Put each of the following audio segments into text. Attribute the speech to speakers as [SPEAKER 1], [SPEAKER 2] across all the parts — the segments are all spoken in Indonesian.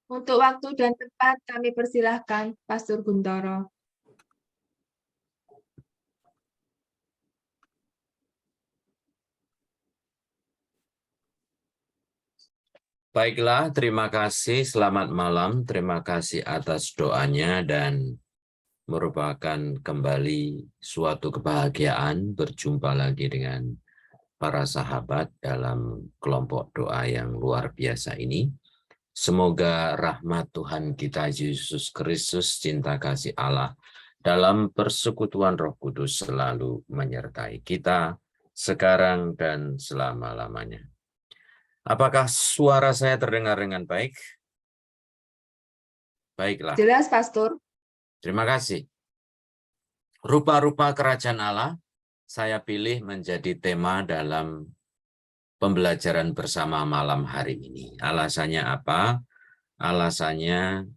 [SPEAKER 1] Untuk waktu dan tempat kami persilahkan Pastor Guntoro.
[SPEAKER 2] Baiklah, terima kasih. Selamat malam. Terima kasih atas doanya dan merupakan kembali suatu kebahagiaan berjumpa lagi dengan para sahabat dalam kelompok doa yang luar biasa ini. Semoga rahmat Tuhan kita Yesus Kristus, cinta kasih Allah dalam persekutuan Roh Kudus selalu menyertai kita sekarang dan selama-lamanya. Apakah suara saya terdengar dengan baik? Baiklah.
[SPEAKER 1] Jelas, Pastor.
[SPEAKER 2] Terima kasih. Rupa-rupa kerajaan Allah saya pilih menjadi tema dalam pembelajaran bersama malam hari ini. Alasannya apa? Alasannya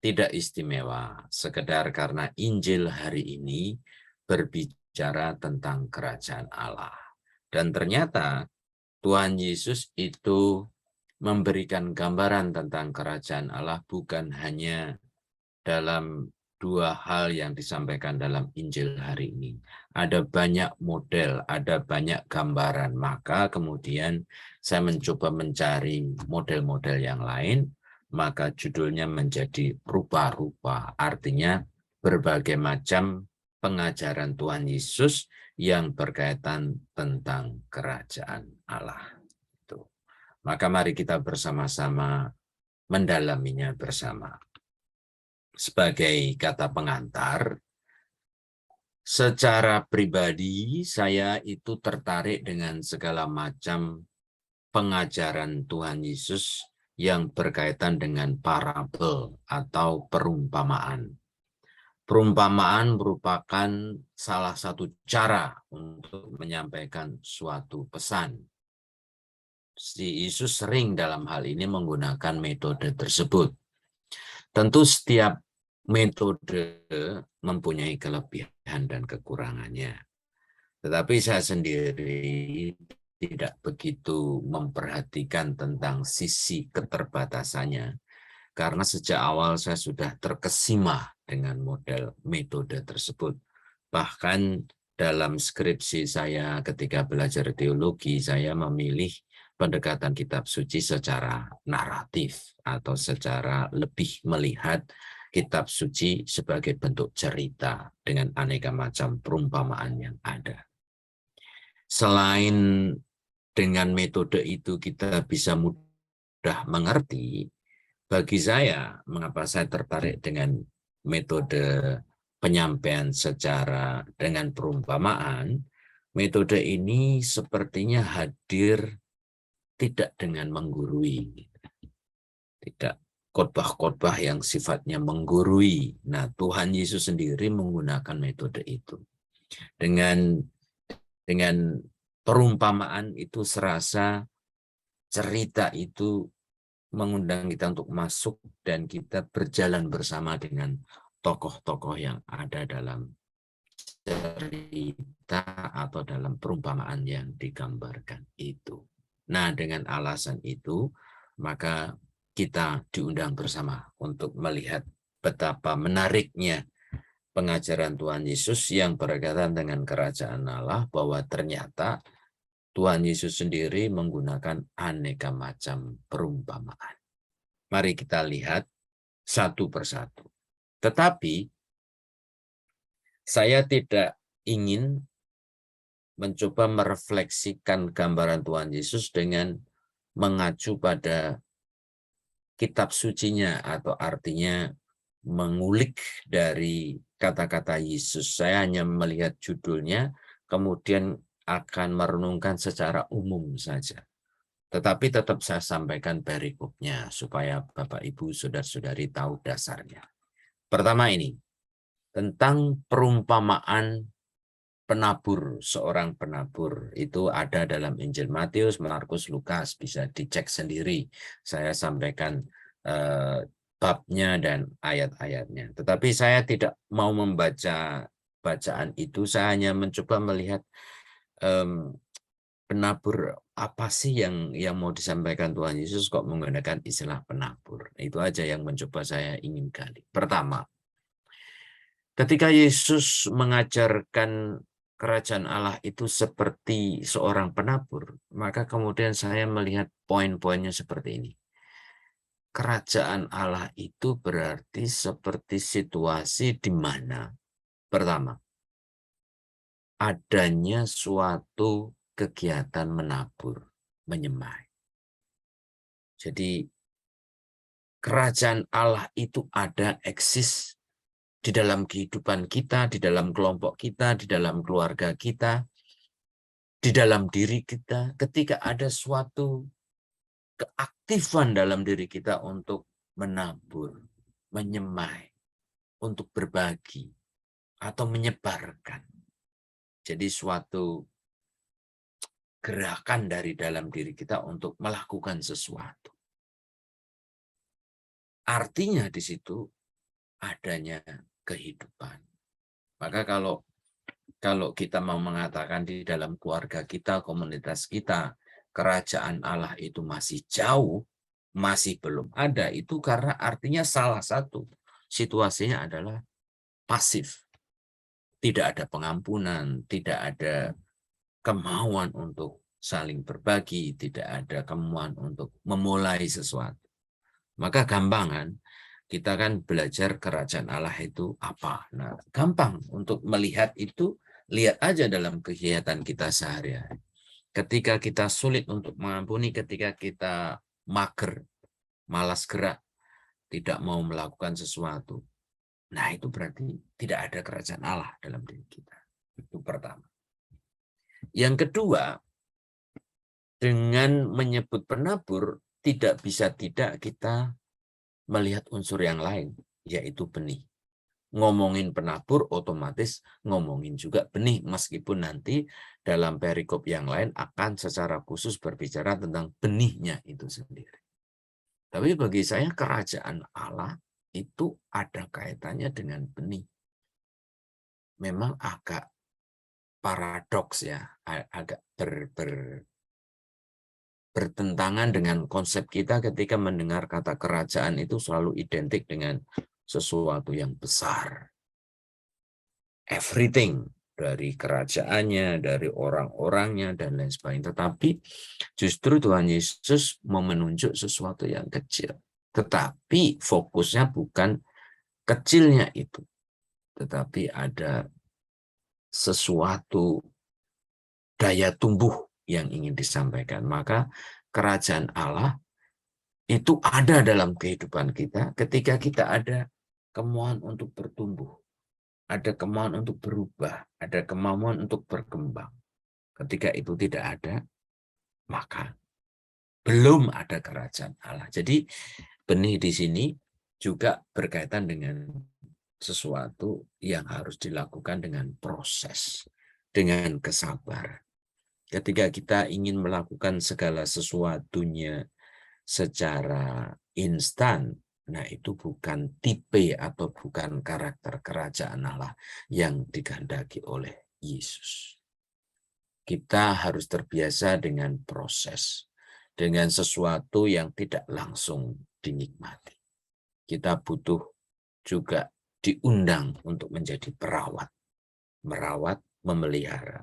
[SPEAKER 2] tidak istimewa, sekedar karena Injil hari ini berbicara tentang kerajaan Allah. Dan ternyata Tuhan Yesus itu memberikan gambaran tentang kerajaan Allah bukan hanya dalam dua hal yang disampaikan dalam Injil hari ini. Ada banyak model, ada banyak gambaran. Maka kemudian saya mencoba mencari model-model yang lain, maka judulnya menjadi rupa-rupa. Artinya berbagai macam pengajaran Tuhan Yesus yang berkaitan tentang kerajaan Allah. Maka mari kita bersama-sama mendalaminya bersama. Sebagai kata pengantar, secara pribadi saya itu tertarik dengan segala macam pengajaran Tuhan Yesus yang berkaitan dengan parabel atau perumpamaan. Perumpamaan merupakan salah satu cara untuk menyampaikan suatu pesan. Si Yesus sering dalam hal ini menggunakan metode tersebut. Tentu setiap metode mempunyai kelebihan dan kekurangannya. Tetapi saya sendiri tidak begitu memperhatikan tentang sisi keterbatasannya. Karena sejak awal saya sudah terkesima dengan model metode tersebut. Bahkan dalam skripsi saya ketika belajar teologi, saya memilih pendekatan kitab suci secara naratif atau secara lebih melihat kitab suci sebagai bentuk cerita dengan aneka macam perumpamaan yang ada. Selain dengan metode itu kita bisa mudah mengerti, bagi saya, mengapa saya tertarik dengan metode penyampaian secara dengan perumpamaan, metode ini sepertinya hadir tidak dengan menggurui, tidak khotbah-khotbah yang sifatnya menggurui. Nah, Tuhan Yesus sendiri menggunakan metode itu. Dengan perumpamaan itu serasa cerita itu mengundang kita untuk masuk dan kita berjalan bersama dengan tokoh-tokoh yang ada dalam cerita atau dalam perumpamaan yang digambarkan itu. Nah, dengan alasan itu, maka kita diundang bersama untuk melihat betapa menariknya pengajaran Tuhan Yesus yang berkaitan dengan kerajaan Allah, bahwa ternyata Tuhan Yesus sendiri menggunakan aneka macam perumpamaan. Mari kita lihat satu persatu. Tetapi saya tidak ingin mencoba merefleksikan gambaran Tuhan Yesus dengan mengacu pada kitab sucinya atau artinya mengulik dari kata-kata Yesus. Saya hanya melihat judulnya, kemudian akan merenungkan secara umum saja. Tetapi tetap saya sampaikan perikopnya supaya Bapak Ibu Saudara-saudari tahu dasarnya. Pertama ini, tentang perumpamaan penabur, seorang penabur. Itu ada dalam Injil Matius, Markus, Lukas, bisa dicek sendiri. Saya sampaikan babnya dan ayat-ayatnya. Tetapi saya tidak mau membaca bacaan itu, saya hanya mencoba melihat penabur apa sih yang mau disampaikan Tuhan Yesus kok menggunakan istilah penabur? Itu aja yang mencoba saya ingin gali. Pertama, ketika Yesus mengajarkan kerajaan Allah itu seperti seorang penabur, maka kemudian saya melihat poin-poinnya seperti ini. Kerajaan Allah itu berarti seperti situasi di mana, pertama, adanya suatu kegiatan menabur, menyemai. Jadi kerajaan Allah itu ada, eksis di dalam kehidupan kita, di dalam kelompok kita, di dalam keluarga kita, di dalam diri kita. Ketika ada suatu keaktifan dalam diri kita untuk menabur, menyemai, untuk berbagi, atau menyebarkan. Jadi suatu gerakan dari dalam diri kita untuk melakukan sesuatu. Artinya di situ adanya kehidupan. Maka kalau kita mau mengatakan di dalam keluarga kita, komunitas kita, kerajaan Allah itu masih jauh, masih belum ada, itu karena artinya salah satu situasinya adalah pasif. Tidak ada pengampunan, tidak ada kemauan untuk saling berbagi, tidak ada kemauan untuk memulai sesuatu. Maka gampang kan, kita kan belajar kerajaan Allah itu apa. Nah, gampang untuk melihat itu, lihat aja dalam kegiatan kita sehari-hari. Ketika kita sulit untuk mengampuni, ketika kita mager, malas gerak, tidak mau melakukan sesuatu, nah itu berarti tidak ada kerajaan Allah dalam diri kita. Itu pertama. Yang kedua, dengan menyebut penabur, tidak bisa tidak kita melihat unsur yang lain, yaitu benih. Ngomongin penabur, otomatis ngomongin juga benih, meskipun nanti dalam perikop yang lain akan secara khusus berbicara tentang benihnya itu sendiri. Tapi bagi saya kerajaan Allah itu ada kaitannya dengan benih. Memang agak paradoks ya, agak bertentangan dengan konsep kita ketika mendengar kata kerajaan itu selalu identik dengan sesuatu yang besar. Everything, dari kerajaannya, dari orang-orangnya, dan lain sebagainya. Tetapi justru Tuhan Yesus mau menunjuk sesuatu yang kecil. Tetapi fokusnya bukan kecilnya itu, tetapi ada sesuatu daya tumbuh yang ingin disampaikan. Maka kerajaan Allah itu ada dalam kehidupan kita ketika kita ada kemauan untuk bertumbuh, ada kemauan untuk berubah, ada kemauan untuk berkembang. Ketika itu tidak ada, maka belum ada kerajaan Allah. Jadi benih di sini juga berkaitan dengan sesuatu yang harus dilakukan dengan proses, dengan kesabaran. Ketika kita ingin melakukan segala sesuatunya secara instan, nah itu bukan tipe atau bukan karakter kerajaan Allah yang dikehendaki oleh Yesus. Kita harus terbiasa dengan proses, dengan sesuatu yang tidak langsung dinikmati. Kita butuh juga diundang untuk menjadi perawat, merawat, memelihara.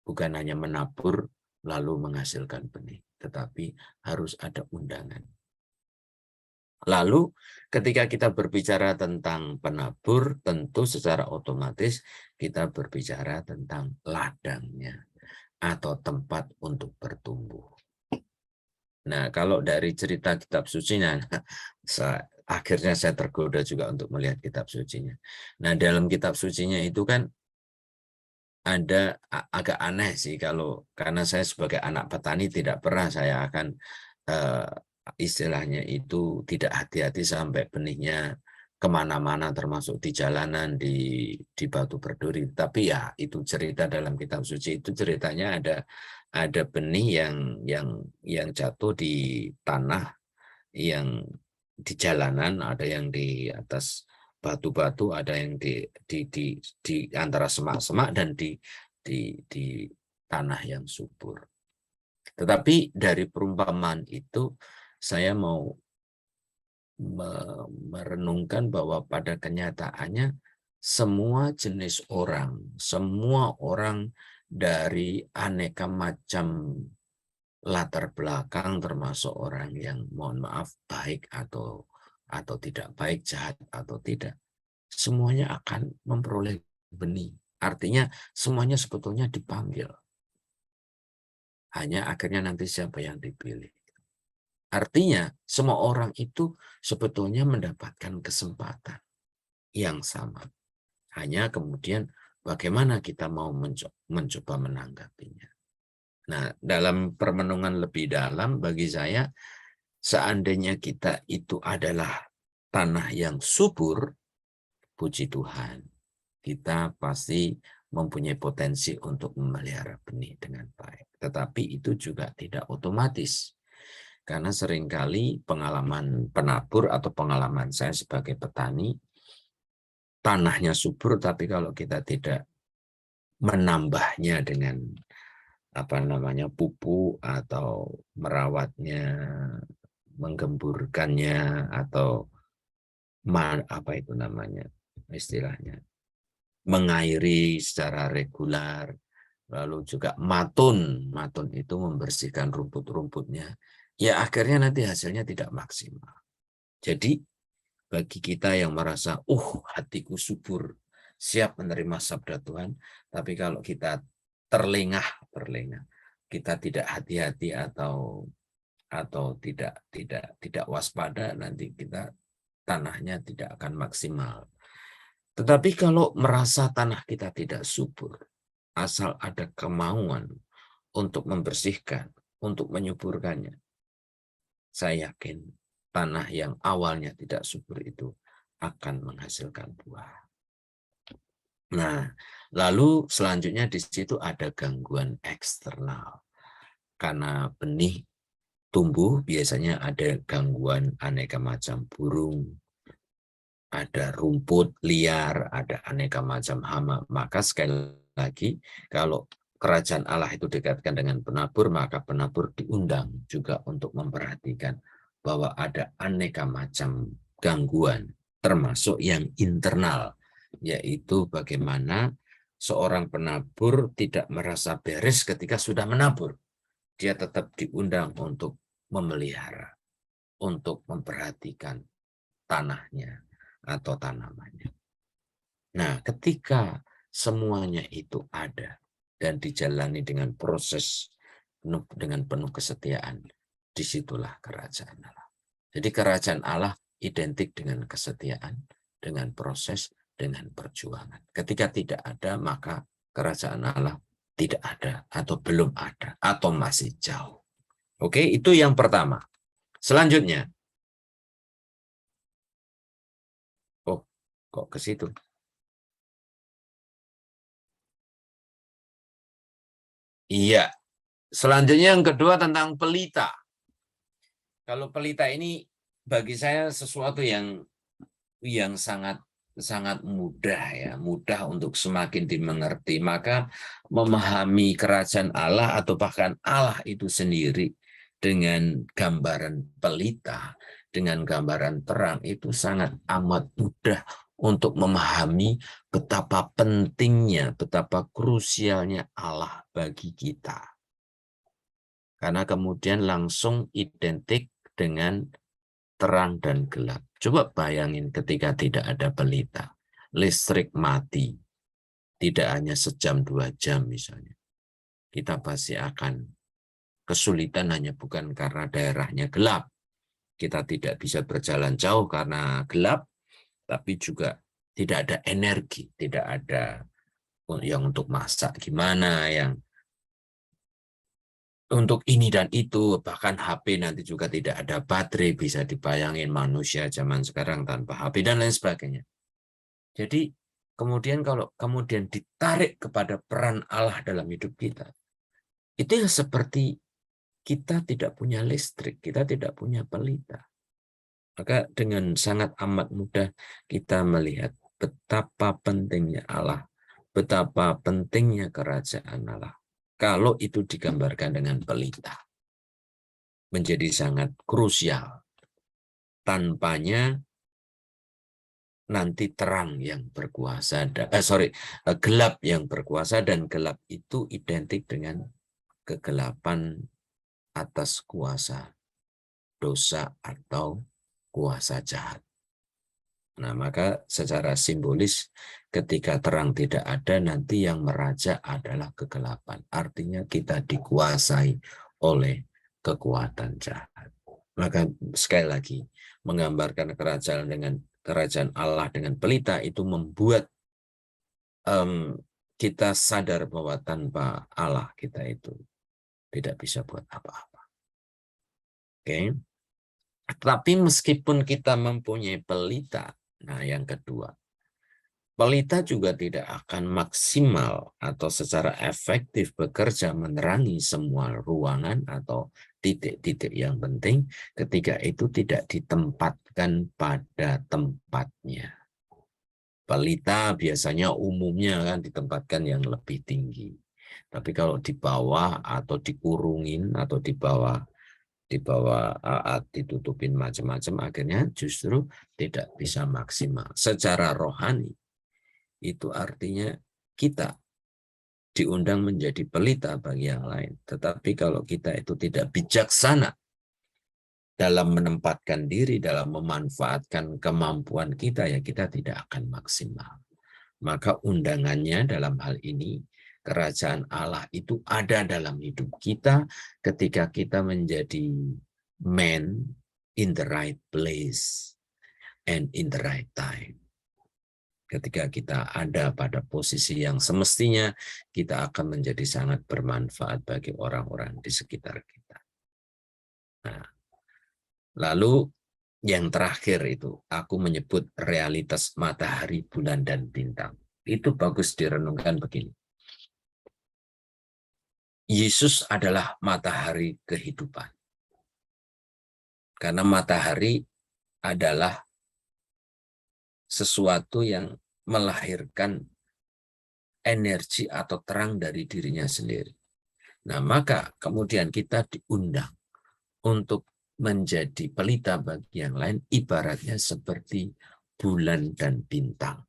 [SPEAKER 2] Bukan hanya menabur lalu menghasilkan benih, tetapi harus ada undangan. Lalu ketika kita berbicara tentang penabur, tentu secara otomatis kita berbicara tentang ladangnya atau tempat untuk bertumbuh. Nah, kalau dari cerita kitab sucinya, akhirnya saya tergoda juga untuk melihat kitab sucinya. Nah, dalam kitab sucinya itu kan ada agak aneh sih, karena saya sebagai anak petani tidak pernah saya akan istilahnya itu tidak hati-hati sampai benihnya kemana-mana, termasuk di jalanan, di batu berduri. Tapi ya itu cerita dalam kitab suci, itu ceritanya ada benih yang jatuh di tanah, yang di jalanan, ada yang di atas batu-batu, ada yang di antara semak-semak, dan di tanah yang subur. Tetapi dari perumpamaan itu saya mau merenungkan bahwa pada kenyataannya semua jenis orang, semua orang dari aneka macam latar belakang, termasuk orang yang mohon maaf baik atau tidak baik, jahat atau tidak, semuanya akan memperoleh benih. Artinya semuanya sebetulnya dipanggil. Hanya akhirnya nanti siapa yang dipilih. Artinya semua orang itu sebetulnya mendapatkan kesempatan yang sama. Hanya kemudian bagaimana kita mau mencoba menanggapinya. Nah, dalam permenungan lebih dalam bagi saya, seandainya kita itu adalah tanah yang subur, puji Tuhan, kita pasti mempunyai potensi untuk memelihara benih dengan baik. Tetapi itu juga tidak otomatis. Karena seringkali pengalaman penabur atau pengalaman saya sebagai petani, tanahnya subur, tapi kalau kita tidak menambahnya dengan pupuk atau merawatnya, menggemburkannya, atau istilahnya, mengairi secara regular, lalu juga matun itu membersihkan rumput-rumputnya, ya akhirnya nanti hasilnya tidak maksimal. Jadi bagi kita yang merasa, hatiku subur, siap menerima sabda Tuhan, tapi kalau kita terlengah, kita tidak hati-hati atau tidak waspada, nanti kita tanahnya tidak akan maksimal. Tetapi kalau merasa tanah kita tidak subur, asal ada kemauan untuk membersihkan, untuk menyuburkannya, saya yakin tanah yang awalnya tidak subur itu akan menghasilkan buah. Nah, lalu selanjutnya di situ ada gangguan eksternal. Karena benih tumbuh biasanya ada gangguan aneka macam burung, ada rumput liar, ada aneka macam hama. Maka sekali lagi, kalau kerajaan Allah itu dikatakan dengan penabur, maka penabur diundang juga untuk memperhatikan bahwa ada aneka macam gangguan, termasuk yang internal, yaitu bagaimana seorang penabur tidak merasa beres ketika sudah menabur. Dia tetap diundang untuk memelihara, untuk memperhatikan tanahnya atau tanamannya. Nah, ketika semuanya itu ada dan dijalani dengan proses dengan penuh kesetiaan, disitulah kerajaan Allah. Jadi kerajaan Allah identik dengan kesetiaan, dengan proses, dengan perjuangan. Ketika tidak ada, maka kerajaan Allah tidak ada, atau belum ada, atau masih jauh. Oke, itu yang pertama. Selanjutnya, kok ke situ? Iya. Selanjutnya yang kedua tentang pelita. Kalau pelita ini bagi saya sesuatu yang sangat mudah ya, mudah untuk semakin dimengerti. Maka memahami kerajaan Allah atau bahkan Allah itu sendiri dengan gambaran pelita, dengan gambaran terang, itu sangat amat mudah untuk memahami betapa pentingnya, betapa krusialnya Allah bagi kita. Karena kemudian langsung identik dengan terang dan gelap. Coba bayangin ketika tidak ada pelita, listrik mati, tidak hanya sejam 2 jam misalnya. Kita pasti akan kesulitan, hanya bukan karena daerahnya gelap. Kita tidak bisa berjalan jauh karena gelap, tapi juga tidak ada energi, tidak ada yang untuk masak gimana, yang untuk ini dan itu, bahkan HP nanti juga tidak ada baterai, bisa dibayangin manusia zaman sekarang tanpa HP dan lain sebagainya. Jadi kemudian kalau kemudian ditarik kepada peran Allah dalam hidup kita, itu seperti kita tidak punya listrik, kita tidak punya pelita. Maka dengan sangat amat mudah kita melihat betapa pentingnya Allah, betapa pentingnya kerajaan Allah, kalau itu digambarkan dengan pelita. menjadi sangat krusial. Tanpanya nanti terang yang berkuasa, gelap yang berkuasa, dan gelap itu identik dengan kegelapan atas kuasa dosa atau kuasa jahat. Nah, maka secara simbolis ketika terang tidak ada, nanti yang meraja adalah kegelapan. Artinya kita dikuasai oleh kekuatan jahat. Maka sekali lagi, menggambarkan kerajaan Allah dengan pelita itu membuat kita sadar bahwa tanpa Allah kita itu tidak bisa buat apa-apa. Oke. Tapi meskipun kita mempunyai pelita, nah yang kedua, pelita juga tidak akan maksimal atau secara efektif bekerja menerangi semua ruangan atau titik-titik yang penting ketika itu tidak ditempatkan pada tempatnya. Pelita biasanya umumnya kan ditempatkan yang lebih tinggi. Tapi kalau di bawah atau dikurungin atau di bawah ditutupin macam-macam, akhirnya justru tidak bisa maksimal. Secara rohani, itu artinya kita diundang menjadi pelita bagi yang lain. Tetapi kalau kita itu tidak bijaksana dalam menempatkan diri, dalam memanfaatkan kemampuan kita, ya kita tidak akan maksimal. Maka undangannya dalam hal ini, kerajaan Allah itu ada dalam hidup kita ketika kita menjadi man in the right place and in the right time. Ketika kita ada pada posisi yang semestinya, kita akan menjadi sangat bermanfaat bagi orang-orang di sekitar kita. Nah, lalu yang terakhir itu, aku menyebut realitas matahari, bulan, dan bintang. Itu bagus direnungkan begini. Yesus adalah matahari kehidupan. Karena matahari adalah sesuatu yang melahirkan energi atau terang dari dirinya sendiri. Nah, maka kemudian kita diundang untuk menjadi pelita bagi yang lain, ibaratnya seperti bulan dan bintang.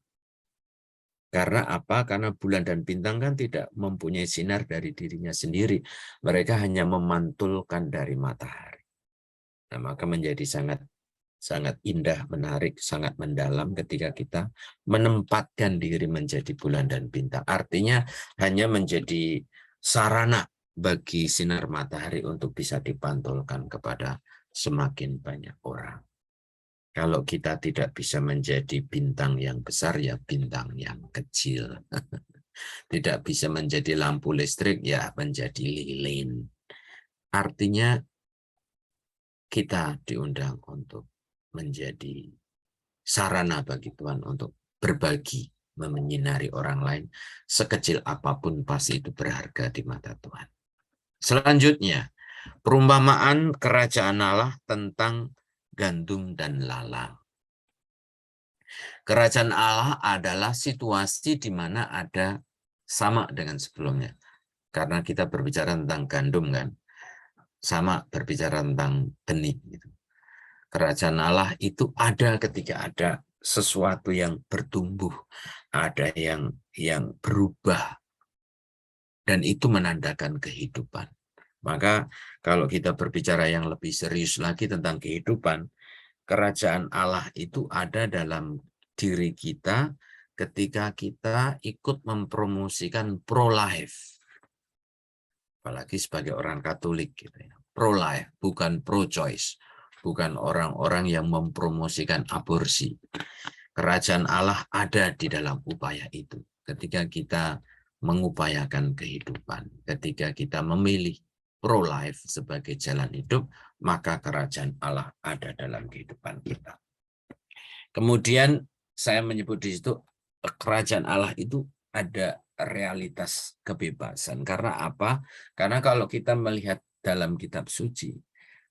[SPEAKER 2] Karena apa? Karena bulan dan bintang kan tidak mempunyai sinar dari dirinya sendiri. Mereka hanya memantulkan dari matahari. Nah, maka menjadi sangat indah, menarik, sangat mendalam ketika kita menempatkan diri menjadi bulan dan bintang. Artinya hanya menjadi sarana bagi sinar matahari untuk bisa dipantulkan kepada semakin banyak orang. Kalau kita tidak bisa menjadi bintang yang besar, ya bintang yang kecil. Tidak bisa menjadi lampu listrik, ya menjadi lilin. Artinya kita diundang untuk menjadi sarana bagi Tuhan untuk berbagi, menyinari orang lain. Sekecil apapun pasti itu berharga di mata Tuhan. Selanjutnya, perumpamaan kerajaan Allah tentang gandum dan lalang. Kerajaan Allah adalah situasi di mana ada sama dengan sebelumnya. Karena kita berbicara tentang gandum kan, sama berbicara tentang benih. Gitu. Kerajaan Allah itu ada ketika ada sesuatu yang bertumbuh, ada yang berubah, dan itu menandakan kehidupan. Maka kalau kita berbicara yang lebih serius lagi tentang kehidupan, kerajaan Allah itu ada dalam diri kita ketika kita ikut mempromosikan pro-life. Apalagi sebagai orang Katolik. Gitu ya. Pro-life, bukan pro-choice. Bukan orang-orang yang mempromosikan aborsi. Kerajaan Allah ada di dalam upaya itu. Ketika kita mengupayakan kehidupan, ketika kita memilih pro-life sebagai jalan hidup, maka kerajaan Allah ada dalam kehidupan kita. Kemudian saya menyebut di situ kerajaan Allah itu ada realitas kebebasan. Karena apa? Karena kalau kita melihat dalam kitab suci,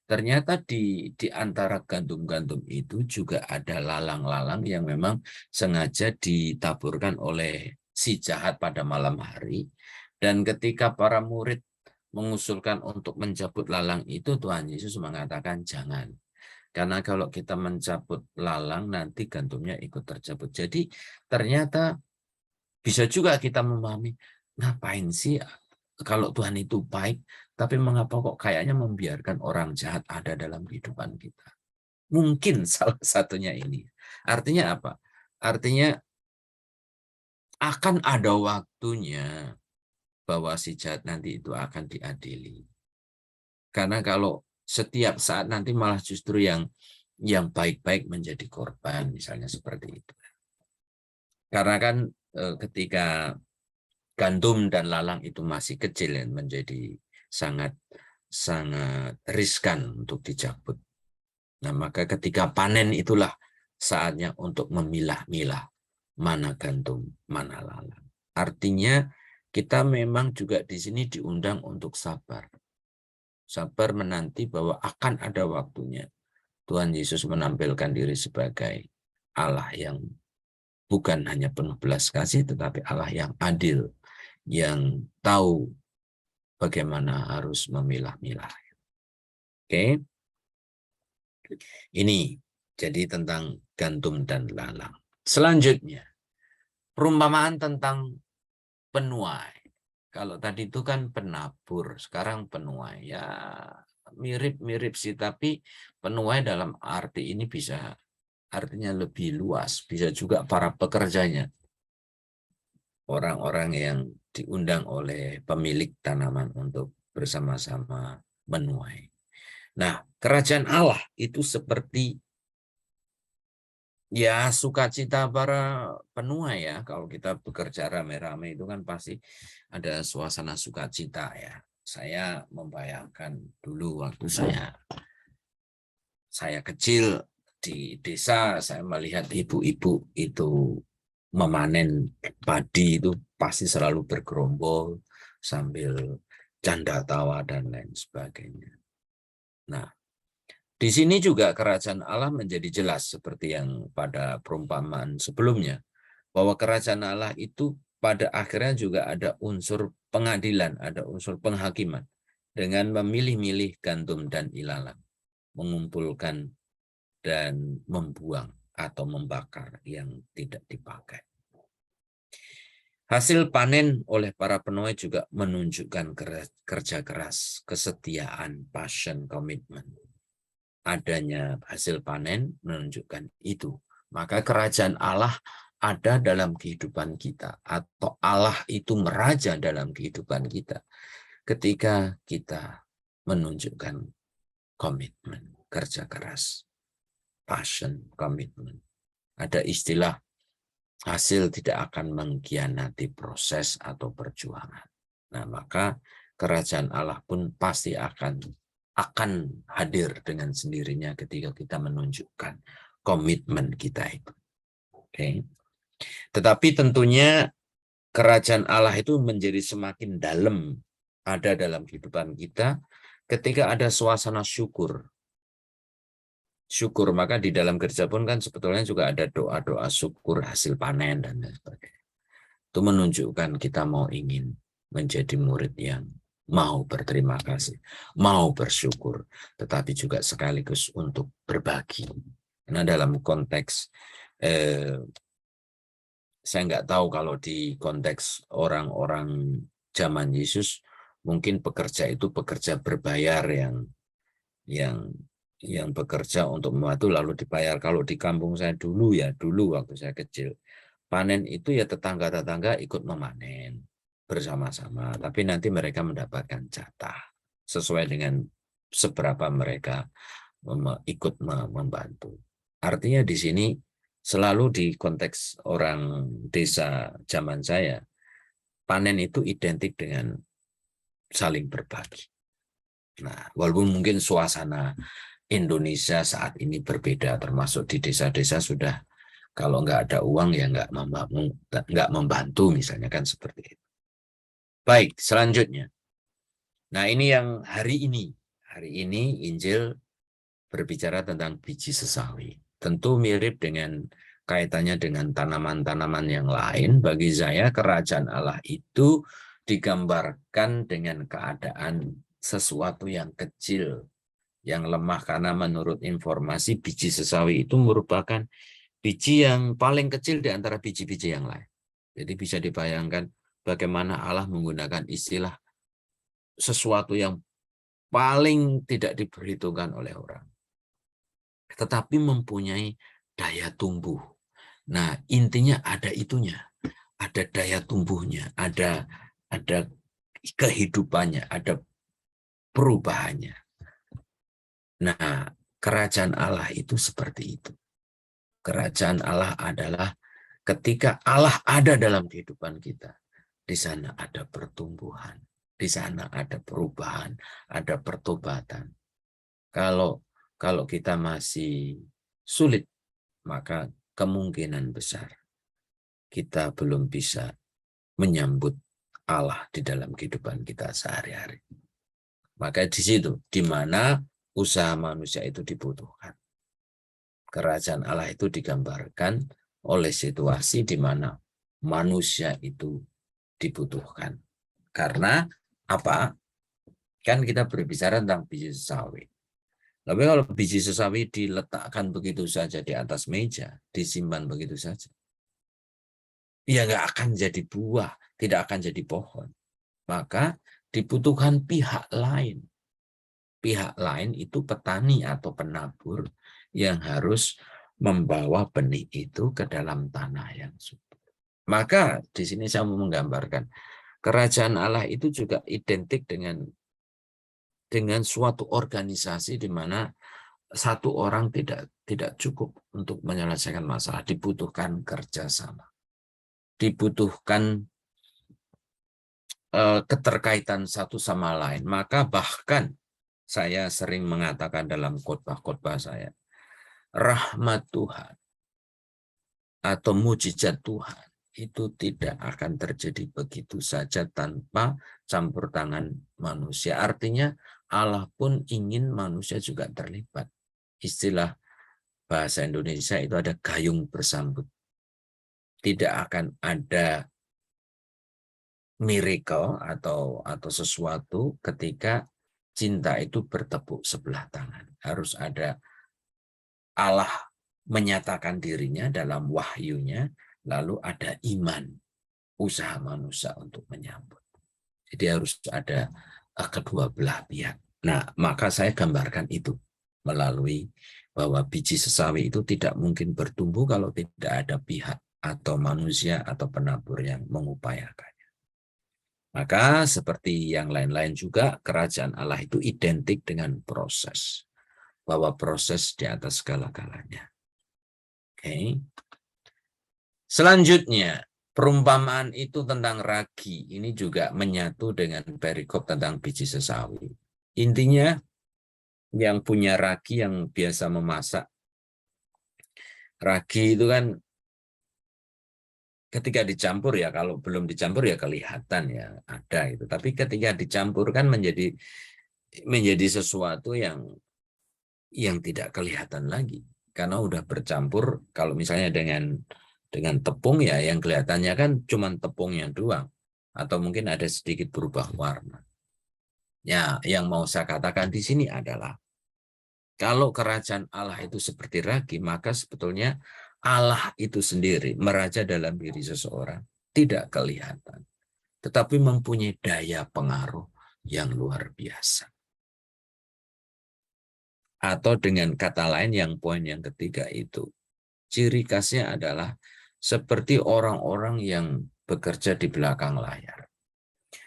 [SPEAKER 2] ternyata di antara gandum-gandum itu juga ada lalang-lalang yang memang sengaja ditaburkan oleh si jahat pada malam hari. Dan ketika para murid mengusulkan untuk mencabut lalang itu, Tuhan Yesus mengatakan jangan. Karena kalau kita mencabut lalang, nanti gandumnya ikut tercabut. Jadi ternyata bisa juga kita memahami, ngapain sih kalau Tuhan itu baik, tapi mengapa kok kayaknya membiarkan orang jahat ada dalam kehidupan kita? Mungkin salah satunya ini. Artinya apa? Artinya akan ada waktunya bahwa si jahat nanti itu akan diadili. Karena kalau setiap saat nanti malah justru yang baik-baik menjadi korban, misalnya seperti itu. Karena kan ketika gandum dan lalang itu masih kecil, menjadi sangat riskan untuk dicabut. Nah, maka ketika panen itulah saatnya untuk memilah-milah mana gandum, mana lalang. Artinya kita memang juga di sini diundang untuk sabar. Sabar menanti bahwa akan ada waktunya Tuhan Yesus menampilkan diri sebagai Allah yang bukan hanya penuh belas kasih, tetapi Allah yang adil, yang tahu bagaimana harus memilah-milah. Oke. Ini jadi tentang gandum dan lalang. Selanjutnya, perumpamaan tentang penuai. Kalau tadi itu kan penabur, sekarang penuai. Ya mirip-mirip sih, tapi penuai dalam arti ini bisa artinya lebih luas. Bisa juga para pekerjanya. Orang-orang yang diundang oleh pemilik tanaman untuk bersama-sama menuai. Nah, kerajaan Allah itu seperti ya sukacita para penuai ya. Kalau kita bekerja rame-rame itu kan pasti ada suasana sukacita ya. Saya membayangkan dulu waktu saya kecil di desa, saya melihat ibu-ibu itu memanen padi itu pasti selalu bergerombol sambil canda tawa dan lain sebagainya. Nah, di sini juga kerajaan Allah menjadi jelas seperti yang pada perumpamaan sebelumnya, bahwa kerajaan Allah itu pada akhirnya juga ada unsur pengadilan, ada unsur penghakiman dengan memilih-milih gandum dan ilalang, mengumpulkan dan membuang atau membakar yang tidak dipakai. Hasil panen oleh para penuai juga menunjukkan kerja keras, kesetiaan, passion, komitmen. Adanya hasil panen menunjukkan itu. Maka kerajaan Allah ada dalam kehidupan kita, atau Allah itu meraja dalam kehidupan kita ketika kita menunjukkan komitmen, kerja keras, passion, komitmen. Ada istilah hasil tidak akan mengkhianati proses atau perjuangan. Nah, maka kerajaan Allah pun pasti akan hadir dengan sendirinya ketika kita menunjukkan komitmen kita itu. Oke. Tetapi tentunya kerajaan Allah itu menjadi semakin dalam ada dalam kehidupan kita ketika ada suasana syukur. Syukur, maka di dalam gereja pun kan sebetulnya juga ada doa-doa syukur hasil panen dan lain sebagainya. Itu menunjukkan kita mau ingin menjadi murid yang mau berterima kasih, mau bersyukur, tetapi juga sekaligus untuk berbagi. Karena dalam konteks saya nggak tahu kalau di konteks orang-orang zaman Yesus, mungkin pekerja itu pekerja berbayar yang bekerja untuk membantu lalu dibayar. Kalau di kampung saya dulu waktu saya kecil, panen itu ya tetangga-tetangga ikut memanen bersama-sama, tapi nanti mereka mendapatkan jatah sesuai dengan seberapa mereka ikut membantu. Artinya di sini selalu di konteks orang desa zaman saya, panen itu identik dengan saling berbagi. Nah, walaupun mungkin suasana Indonesia saat ini berbeda, termasuk di desa-desa sudah kalau nggak ada uang ya nggak membantu misalnya kan seperti itu. Baik, selanjutnya. Nah, ini yang hari ini. Hari ini Injil berbicara tentang biji sesawi. Tentu mirip dengan kaitannya dengan tanaman-tanaman yang lain. Bagi saya kerajaan Allah itu digambarkan dengan keadaan sesuatu yang kecil, yang lemah, karena menurut informasi biji sesawi itu merupakan biji yang paling kecil di antara biji-biji yang lain. Jadi bisa dibayangkan bagaimana Allah menggunakan istilah sesuatu yang paling tidak diperhitungkan oleh orang, tetapi mempunyai daya tumbuh. Nah, intinya ada itunya, ada daya tumbuhnya, ada kehidupannya, ada perubahannya. Nah, kerajaan Allah itu seperti itu. Kerajaan Allah adalah ketika Allah ada dalam kehidupan kita, di sana ada pertumbuhan, di sana ada perubahan, ada pertobatan. Kalau kita masih sulit, maka kemungkinan besar kita belum bisa menyambut Allah di dalam kehidupan kita sehari-hari. Maka di situ, di mana usaha manusia itu dibutuhkan. Kerajaan Allah itu digambarkan oleh situasi di mana manusia itu dibutuhkan. Karena apa? Kan kita berbicara tentang biji sesawi. Tapi kalau biji sesawi diletakkan begitu saja di atas meja, disimpan begitu saja, ya nggak akan jadi buah, tidak akan jadi pohon. Maka dibutuhkan pihak lain. Pihak lain itu petani atau penabur yang harus membawa benih itu ke dalam tanah yang subur. Maka di sini saya mau menggambarkan kerajaan Allah itu juga identik dengan suatu organisasi di mana satu orang tidak cukup untuk menyelesaikan masalah, dibutuhkan kerjasama, dibutuhkan keterkaitan satu sama lain. Maka bahkan saya sering mengatakan dalam khotbah-khotbah saya, rahmat Tuhan atau mujizat Tuhan itu tidak akan terjadi begitu saja tanpa campur tangan manusia. Artinya Allah pun ingin manusia juga terlibat. Istilah bahasa Indonesia itu ada gayung bersambut. Tidak akan ada miracle atau sesuatu ketika cinta itu bertepuk sebelah tangan. Harus ada Allah menyatakan dirinya dalam wahyunya, lalu ada iman, usaha manusia untuk menyambut. Jadi harus ada kedua belah pihak. Nah, maka saya gambarkan itu melalui bahwa biji sesawi itu tidak mungkin bertumbuh kalau tidak ada pihak atau manusia atau penabur yang mengupayakannya. Maka seperti yang lain-lain juga, kerajaan Allah itu identik dengan proses. Bahwa proses di atas segala-galanya. Oke. Selanjutnya, perumpamaan itu tentang ragi. Ini juga menyatu dengan perikop tentang biji sesawi. Intinya, yang punya ragi yang biasa memasak. Ragi itu kan ketika dicampur ya, kalau belum dicampur ya kelihatan ya ada itu. Tapi ketika dicampur kan menjadi sesuatu yang tidak kelihatan lagi. Karena udah bercampur, kalau misalnya dengan tepung ya, yang kelihatannya kan cuma tepungnya doang. Atau mungkin ada sedikit berubah warna. Ya, yang mau saya katakan di sini adalah, kalau kerajaan Allah itu seperti ragi, maka sebetulnya Allah itu sendiri meraja dalam diri seseorang. Tidak kelihatan. Tetapi mempunyai daya pengaruh yang luar biasa. Atau dengan kata lain yang poin yang ketiga itu, ciri khasnya adalah seperti orang-orang yang bekerja di belakang layar.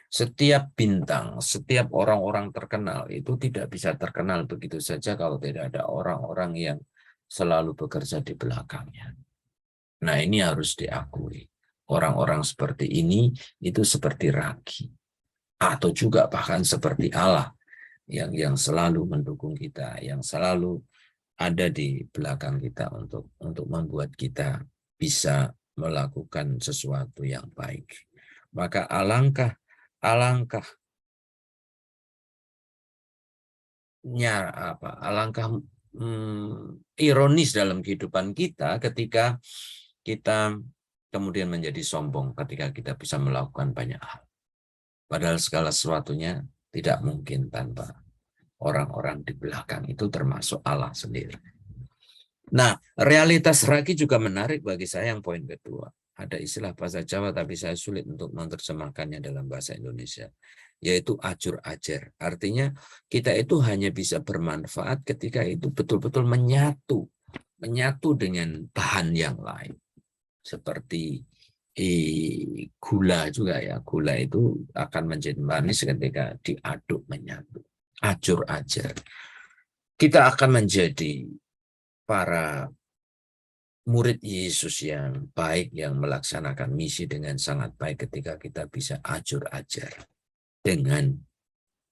[SPEAKER 2] Setiap bintang, setiap orang-orang terkenal itu tidak bisa terkenal begitu saja kalau tidak ada orang-orang yang selalu bekerja di belakangnya. Nah, ini harus diakui. Orang-orang seperti ini itu seperti ragi. Atau juga bahkan seperti Allah yang selalu mendukung kita, yang selalu ada di belakang kita untuk membuat kita bisa melakukan sesuatu yang baik. Maka alangkah ironis dalam kehidupan kita ketika kita kemudian menjadi sombong ketika kita bisa melakukan banyak hal. Padahal segala sesuatunya tidak mungkin tanpa orang-orang di belakang, itu termasuk Allah sendiri. Nah, realitas ragi juga menarik bagi saya yang poin kedua. Ada istilah bahasa Jawa tapi saya sulit untuk menerjemahkannya dalam bahasa Indonesia, yaitu ajur ajar. Artinya kita itu hanya bisa bermanfaat ketika itu betul-betul menyatu dengan bahan yang lain. Seperti gula juga ya, gula itu akan menjadi manis ketika diaduk menyatu. Ajur ajar. Kita akan menjadi para murid Yesus yang baik, yang melaksanakan misi dengan sangat baik ketika kita bisa ajur ajar dengan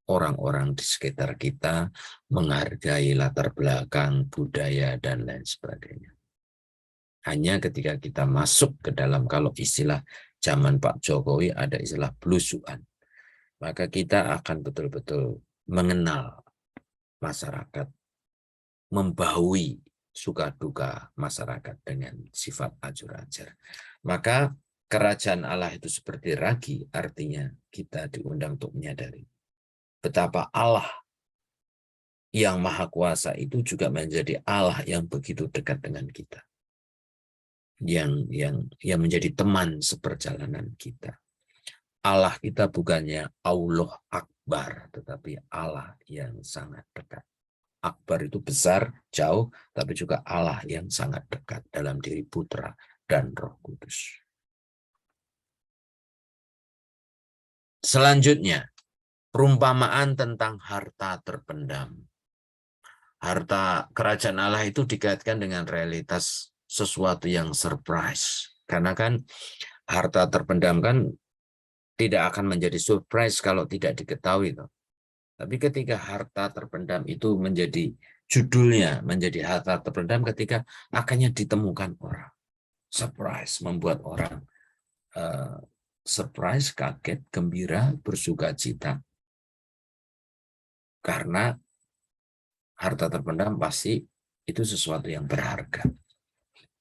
[SPEAKER 2] orang-orang di sekitar kita, menghargai latar belakang, budaya, dan lain sebagainya. Hanya ketika kita masuk ke dalam, kalau istilah zaman Pak Jokowi ada istilah belusuan, maka kita akan betul-betul mengenal masyarakat, membaui suka duka masyarakat dengan sifat ajur ajar. Maka kerajaan Allah itu seperti ragi, artinya kita diundang untuk menyadari betapa Allah yang maha kuasa itu juga menjadi Allah yang begitu dekat dengan kita, yang menjadi teman seperjalanan kita. Allah kita bukannya Allah Akbar, tetapi Allah yang sangat dekat. Akbar itu besar, jauh, tapi juga Allah yang sangat dekat dalam diri Putra dan Roh Kudus. Selanjutnya, perumpamaan tentang harta terpendam. Harta kerajaan Allah itu dikaitkan dengan realitas sesuatu yang surprise. Karena kan harta terpendam kan tidak akan menjadi surprise kalau tidak diketahui. Tapi ketika harta terpendam itu menjadi judulnya, menjadi harta terpendam ketika akhirnya ditemukan orang. Surprise, membuat orang surprise, kaget, gembira, bersuka cita. Karena harta terpendam pasti itu sesuatu yang berharga.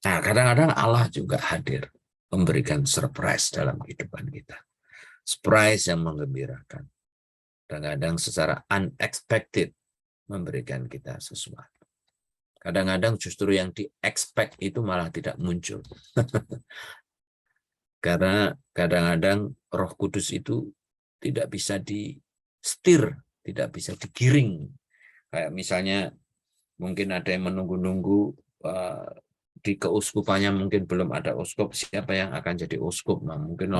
[SPEAKER 2] Nah, kadang-kadang Allah juga hadir, memberikan surprise dalam kehidupan kita. Surprise yang menggembirakan. Kadang-kadang secara unexpected memberikan kita sesuatu. Kadang-kadang justru yang di-expect itu malah tidak muncul. Karena kadang-kadang Roh Kudus itu tidak bisa di-setir, tidak bisa digiring. Kayak misalnya mungkin ada yang menunggu-nunggu di keuskupannya, mungkin belum ada uskup, siapa yang akan jadi uskup. Nah, mungkin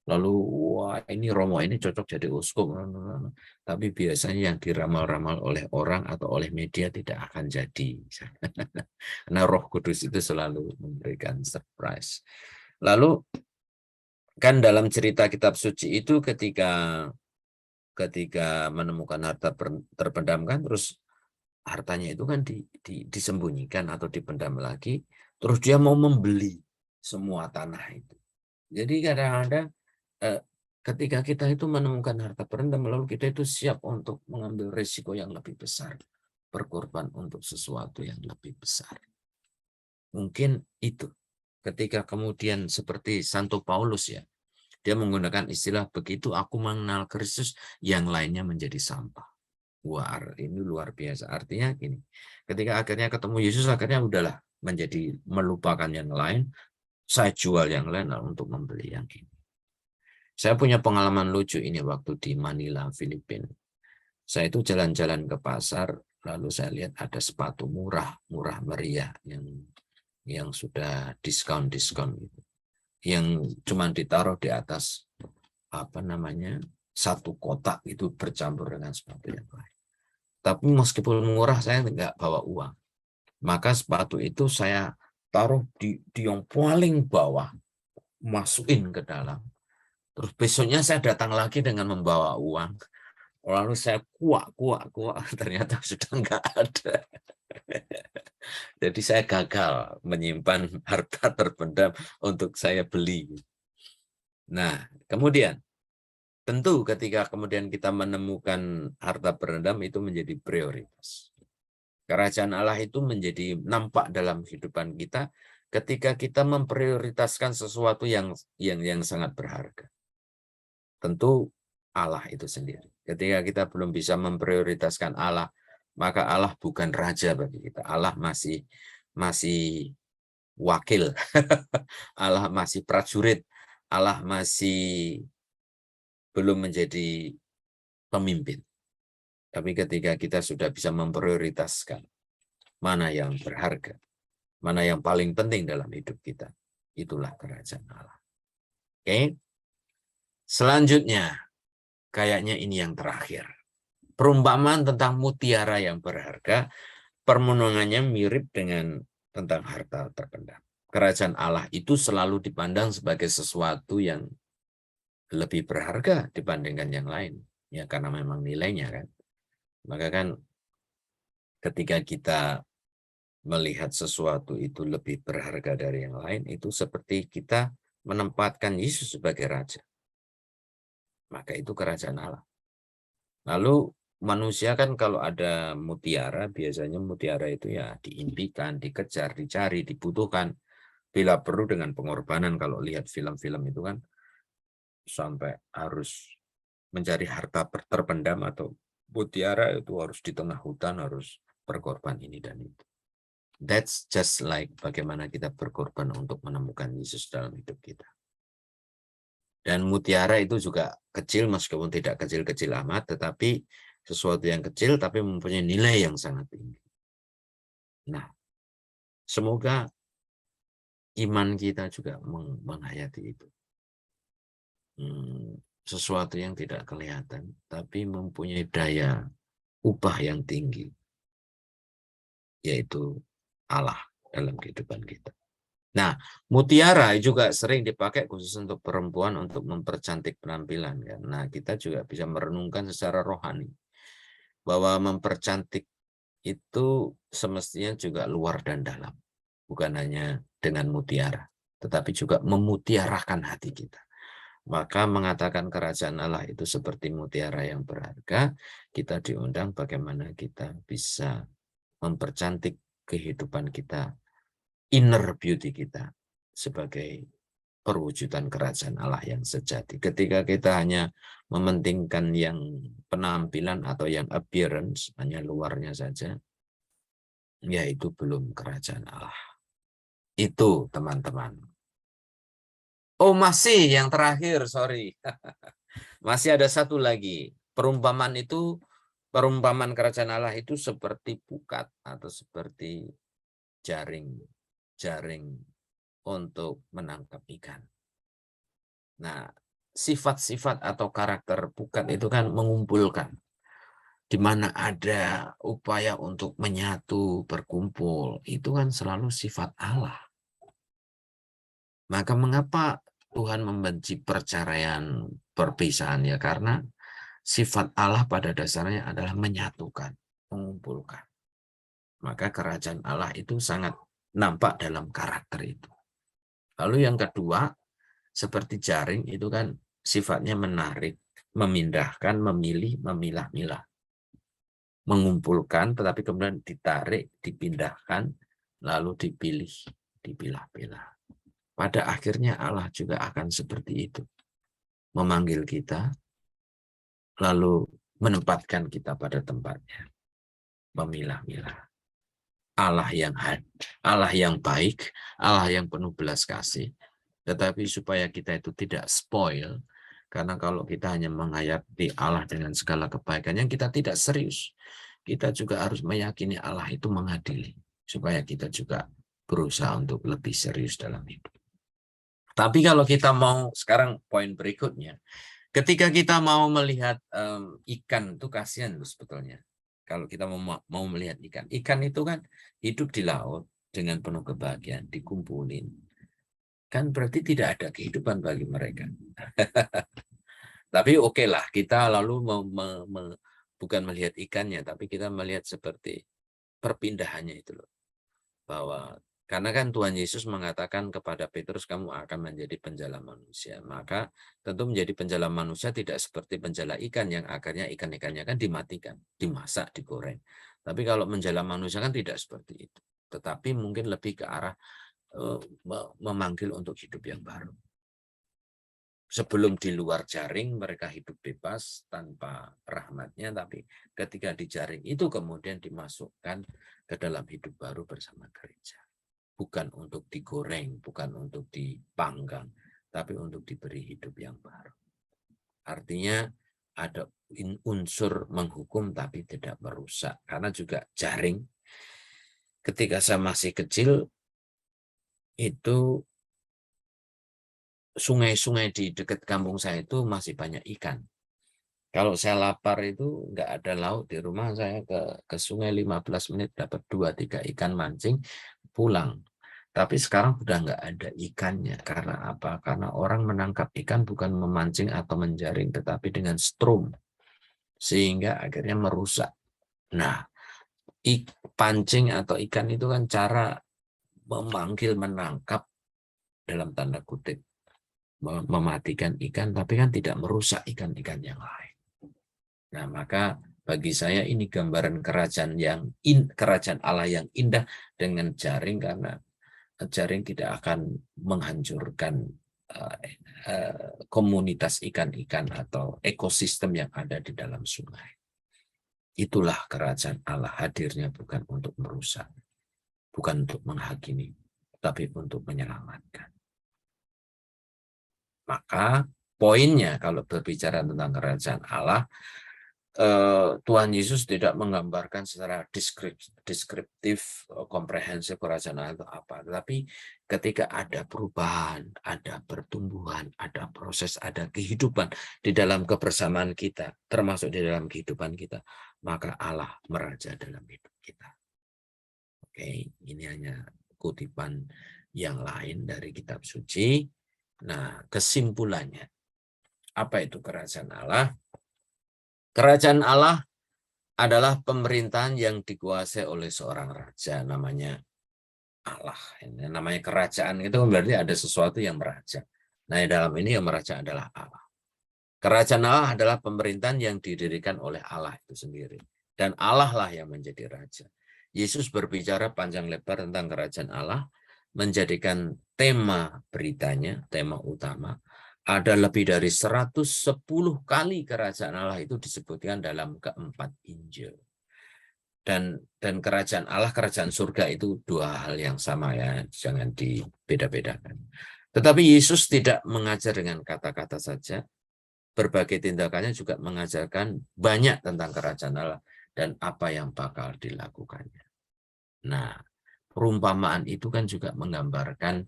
[SPEAKER 2] lalu wah ini Romo ini cocok jadi uskup. Tapi biasanya yang diramal-ramal oleh orang atau oleh media tidak akan jadi. Karena Roh Kudus itu selalu memberikan surprise. Lalu kan dalam cerita kitab suci itu ketika menemukan harta terpendam kan, terus hartanya itu kan disembunyikan atau dipendam lagi, terus dia mau membeli semua tanah itu. Jadi kadang-kadang ketika kita itu menemukan harta terpendam, lalu kita itu siap untuk mengambil risiko yang lebih besar, berkorban untuk sesuatu yang lebih besar. Mungkin itu ketika kemudian seperti Santo Paulus ya, dia menggunakan istilah begitu aku mengenal Kristus, yang lainnya menjadi sampah. Wah, ini luar biasa. Artinya gini, ketika akhirnya ketemu Yesus, akhirnya udahlah menjadi melupakan yang lain, saya jual yang lain untuk membeli yang ini. Saya punya pengalaman lucu ini waktu di Manila, Filipina. Saya itu jalan-jalan ke pasar, lalu saya lihat ada sepatu murah meriah yang sudah diskon gitu, yang cuma ditaruh di atas satu kotak itu bercampur dengan sepatu yang lain. Tapi meskipun murah, saya nggak bawa uang. Maka sepatu itu saya taruh di yang paling bawah, masukin ke dalam. Terus besoknya saya datang lagi dengan membawa uang. Lalu saya kuak, ternyata sudah nggak ada. Jadi saya gagal menyimpan harta terpendam untuk saya beli. Nah, kemudian tentu ketika kemudian kita menemukan harta terpendam itu menjadi prioritas. Kerajaan Allah itu menjadi nampak dalam kehidupan kita ketika kita memprioritaskan sesuatu yang sangat berharga. Tentu Allah itu sendiri. Ketika kita belum bisa memprioritaskan Allah, maka Allah bukan raja bagi kita. Allah masih wakil. Allah masih prajurit. Allah masih belum menjadi pemimpin. Tapi ketika kita sudah bisa memprioritaskan mana yang berharga, mana yang paling penting dalam hidup kita, itulah kerajaan Allah. Oke. Selanjutnya, kayaknya ini yang terakhir. Perumpamaan tentang mutiara yang berharga, permenungannya mirip dengan tentang harta terpendam. Kerajaan Allah itu selalu dipandang sebagai sesuatu yang lebih berharga dibandingkan yang lain. Ya, karena memang nilainya kan. Maka kan ketika kita melihat sesuatu itu lebih berharga dari yang lain, itu seperti kita menempatkan Yesus sebagai raja. Maka itu kerajaan Allah. Lalu manusia kan kalau ada mutiara, biasanya mutiara itu ya diimpikan, dikejar, dicari, dibutuhkan. Bila perlu dengan pengorbanan, kalau lihat film-film itu kan sampai harus mencari harta terpendam atau mutiara itu harus di tengah hutan, harus berkorban ini dan itu. That's just like bagaimana kita berkorban untuk menemukan Yesus dalam hidup kita. Dan mutiara itu juga kecil, meskipun tidak kecil-kecil amat, tetapi sesuatu yang kecil tapi mempunyai nilai yang sangat tinggi. Nah, semoga iman kita juga menghayati itu. Sesuatu yang tidak kelihatan, tapi mempunyai daya upah yang tinggi, yaitu Allah dalam kehidupan kita. Nah, mutiara juga sering dipakai khusus untuk perempuan untuk mempercantik penampilan. Ya. Nah, kita juga bisa merenungkan secara rohani bahwa mempercantik itu semestinya juga luar dan dalam. Bukan hanya dengan mutiara, tetapi juga memutiarakan hati kita. Maka mengatakan kerajaan Allah itu seperti mutiara yang berharga, kita diundang bagaimana kita bisa mempercantik kehidupan kita, inner beauty kita sebagai perwujudan kerajaan Allah yang sejati. Ketika kita hanya mementingkan yang penampilan atau yang appearance, hanya luarnya saja, ya itu belum kerajaan Allah. Itu teman-teman. Oh masih yang terakhir, sorry. Masih ada satu lagi. Perumpamaan itu, perumpamaan kerajaan Allah itu seperti pukat atau seperti jaring untuk menangkap ikan. Nah, sifat-sifat atau karakter pukat itu kan mengumpulkan. Di mana ada upaya untuk menyatu, berkumpul, itu kan selalu sifat Allah. Maka mengapa Tuhan membenci perceraian, perpisahan? Ya karena sifat Allah pada dasarnya adalah menyatukan, mengumpulkan. Maka kerajaan Allah itu sangat nampak dalam karakter itu. Lalu yang kedua, seperti jaring itu kan sifatnya menarik, memindahkan, memilih, memilah-milah. Mengumpulkan, tetapi kemudian ditarik, dipindahkan, lalu dipilih, dipilah-pilah. Pada akhirnya Allah juga akan seperti itu. Memanggil kita, lalu menempatkan kita pada tempatnya. Memilah-milah. Allah yang baik, Allah yang penuh belas kasih. Tetapi supaya kita itu tidak spoil, karena kalau kita hanya menghayati Allah dengan segala kebaikannya, kita tidak serius. Kita juga harus meyakini Allah itu mengadili. Supaya kita juga berusaha untuk lebih serius dalam hidup. Tapi kalau kita mau, sekarang poin berikutnya, ketika kita mau melihat ikan itu kasihan loh sebetulnya. Kalau kita mau melihat ikan itu kan hidup di laut dengan penuh kebahagiaan, dikumpulin. Kan berarti tidak ada kehidupan bagi mereka. Tapi oke lah, kita lalu bukan melihat ikannya, tapi kita melihat seperti perpindahannya itu loh. Bahwa karena kan Tuhan Yesus mengatakan kepada Petrus, kamu akan menjadi penjala manusia. Maka tentu menjadi penjala manusia tidak seperti penjala ikan yang akhirnya ikan-ikannya kan dimatikan, dimasak, digoreng. Tapi kalau menjala manusia kan tidak seperti itu. Tetapi mungkin lebih ke arah memanggil untuk hidup yang baru. Sebelum di luar jaring mereka hidup bebas tanpa rahmatnya, tapi ketika di jaring itu kemudian dimasukkan ke dalam hidup baru bersama gereja. Bukan untuk digoreng, bukan untuk dipanggang, tapi untuk diberi hidup yang baru. Artinya ada unsur menghukum tapi tidak merusak. Karena juga jaring, ketika saya masih kecil, itu sungai-sungai di dekat kampung saya itu masih banyak ikan. Kalau saya lapar itu nggak ada laut di rumah, saya ke sungai 15 menit dapat 2-3 ikan mancing, pulang. Tapi sekarang sudah nggak ada ikannya. Karena apa? Karena orang menangkap ikan bukan memancing atau menjaring, tetapi dengan strum. Sehingga akhirnya merusak. Nah, pancing atau ikan itu kan cara memanggil, menangkap dalam tanda kutip. Mematikan ikan, tapi kan tidak merusak ikan-ikan yang lain. Nah, maka bagi saya ini gambaran kerajaan Allah yang indah dengan jaring, karena jaring tidak akan menghancurkan komunitas ikan-ikan atau ekosistem yang ada di dalam sungai. Itulah kerajaan Allah, hadirnya bukan untuk merusak, bukan untuk menghakimi, tapi untuk menyelamatkan. Maka poinnya kalau berbicara tentang kerajaan Allah, Tuhan Yesus tidak menggambarkan secara deskriptif, komprehensif kerajaan Allah itu apa. Tetapi ketika ada perubahan, ada pertumbuhan, ada proses, ada kehidupan di dalam kebersamaan kita, termasuk di dalam kehidupan kita, maka Allah meraja dalam hidup kita. Oke, ini hanya kutipan yang lain dari kitab suci. Nah, kesimpulannya, apa itu kerajaan Allah? Kerajaan Allah adalah pemerintahan yang dikuasai oleh seorang raja, namanya Allah. Ini namanya kerajaan, itu berarti ada sesuatu yang meraja. Nah, dalam ini yang meraja adalah Allah. Kerajaan Allah adalah pemerintahan yang didirikan oleh Allah itu sendiri. Dan Allah lah yang menjadi raja. Yesus berbicara panjang lebar tentang kerajaan Allah, menjadikan tema beritanya, tema utama, ada lebih dari 110 kali kerajaan Allah itu disebutkan dalam keempat Injil. Dan kerajaan Allah, kerajaan surga itu dua hal yang sama ya, jangan dibeda-bedakan. Tetapi Yesus tidak mengajar dengan kata-kata saja, berbagai tindakannya juga mengajarkan banyak tentang kerajaan Allah dan apa yang bakal dilakukannya. Nah, perumpamaan itu kan juga menggambarkan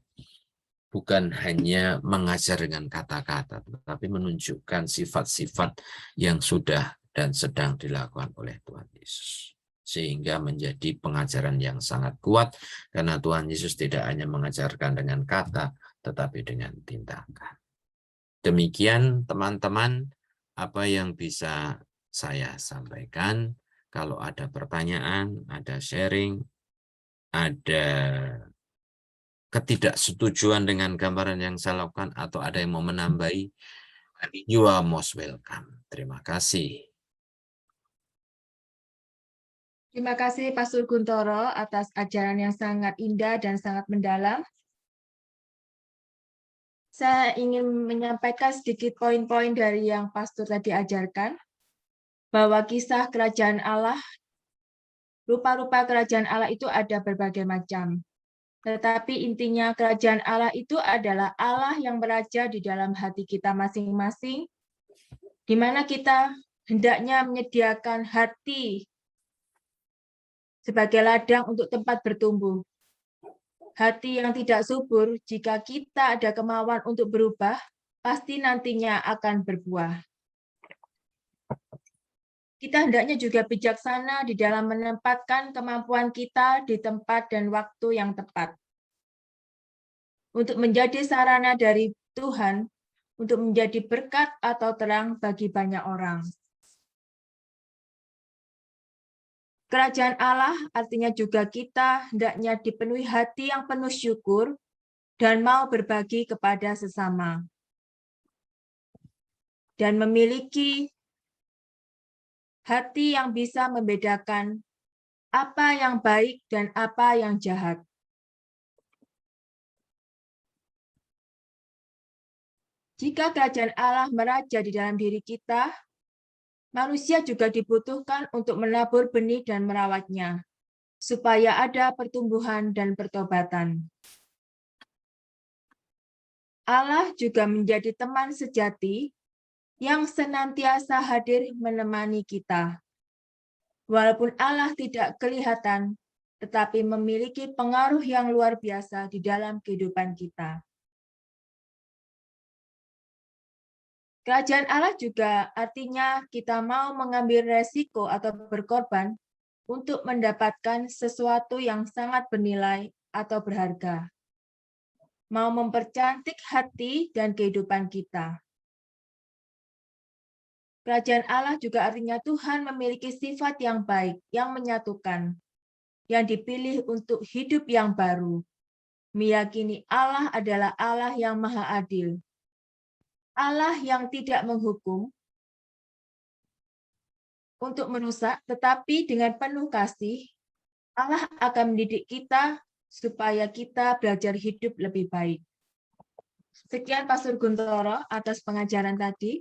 [SPEAKER 2] bukan hanya mengajar dengan kata-kata, tetapi menunjukkan sifat-sifat yang sudah dan sedang dilakukan oleh Tuhan Yesus. Sehingga menjadi pengajaran yang sangat kuat, karena Tuhan Yesus tidak hanya mengajarkan dengan kata, tetapi dengan tindakan. Demikian teman-teman, apa yang bisa saya sampaikan. Kalau ada pertanyaan, ada sharing, ada ketidaksetujuan dengan gambaran yang saya lakukan, atau ada yang mau menambahi, you are most welcome. Terima kasih.
[SPEAKER 1] Terima kasih Pastor Guntoro atas ajaran yang sangat indah dan sangat mendalam. Saya ingin menyampaikan sedikit poin-poin dari yang Pastor tadi ajarkan, bahwa kisah kerajaan Allah, rupa-rupa kerajaan Allah itu ada berbagai macam. Tetapi intinya kerajaan Allah itu adalah Allah yang meraja di dalam hati kita masing-masing, di mana kita hendaknya menyediakan hati sebagai ladang untuk tempat bertumbuh. Hati yang tidak subur, jika kita ada kemauan untuk berubah, pasti nantinya akan berbuah. Kita hendaknya juga bijaksana di dalam menempatkan kemampuan kita di tempat dan waktu yang tepat. Untuk menjadi sarana dari Tuhan, untuk menjadi berkat atau terang bagi banyak orang. Kerajaan Allah artinya juga kita hendaknya dipenuhi hati yang penuh syukur dan mau berbagi kepada sesama. Dan memiliki hati yang bisa membedakan apa yang baik dan apa yang jahat. Jika kerajaan Allah meraja di dalam diri kita, manusia juga dibutuhkan untuk menabur benih dan merawatnya, supaya ada pertumbuhan dan pertobatan. Allah juga menjadi teman sejati yang senantiasa hadir menemani kita. Walaupun Allah tidak kelihatan, tetapi memiliki pengaruh yang luar biasa di dalam kehidupan kita. Kerajaan Allah juga artinya kita mau mengambil resiko atau berkorban untuk mendapatkan sesuatu yang sangat bernilai atau berharga. Mau mempercantik hati dan kehidupan kita. Kerajaan Allah juga artinya Tuhan memiliki sifat yang baik, yang menyatukan, yang dipilih untuk hidup yang baru. Meyakini Allah adalah Allah yang maha adil. Allah yang tidak menghukum untuk merusak, tetapi dengan penuh kasih, Allah akan mendidik kita supaya kita belajar hidup lebih baik. Sekian Pastor Guntoro atas pengajaran tadi.